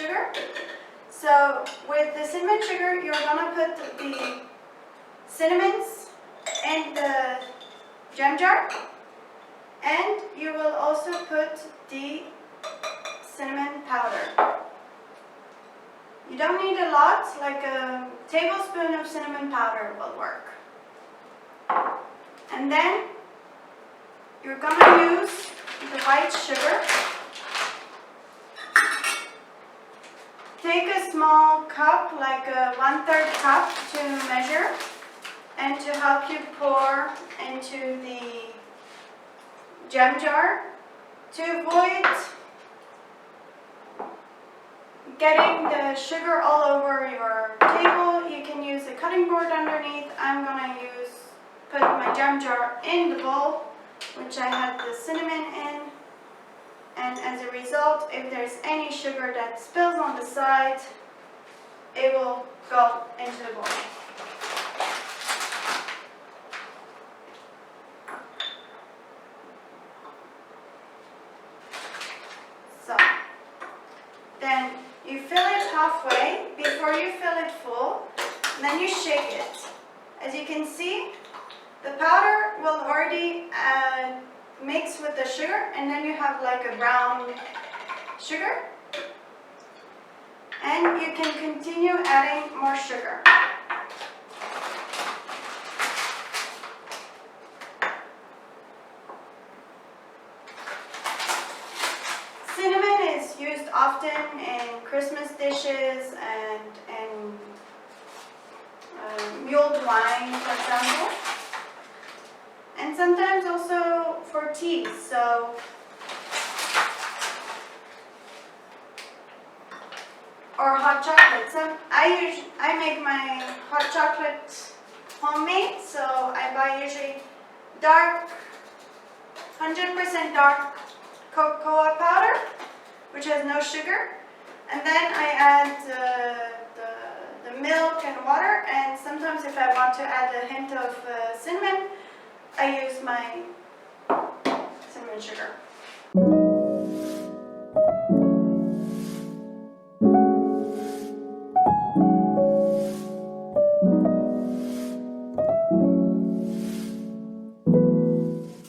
sugar. So with the cinnamon sugar, you're gonna put the cinnamons in the jam jar, and you will also put the cinnamon powder. You don't need a lot, like a tablespoon of cinnamon powder will work. And then you're gonna use the white sugar. Take a small cup, like a 1/3 cup to measure and to help you pour into the jam jar. To avoid getting the sugar all over your table, you can use a cutting board underneath. I'm gonna put my jam jar in the bowl, which I had the cinnamon in. And as a result, if there's any sugar that spills on the side, it will go into the bowl. So, then you fill it halfway before you fill it full, and then you shake it. As you can see, the powder will already mix with the sugar, and then you have like a brown sugar, and you can continue adding more sugar. Cinnamon is used often in Christmas dishes and in mulled wine, for example. And sometimes also for tea. So or hot chocolate. So I make my hot chocolate homemade, so I buy usually dark, 100% dark cocoa powder, which has no sugar, and then I add the milk and water, and sometimes if I want to add a hint of cinnamon, I use my cinnamon sugar.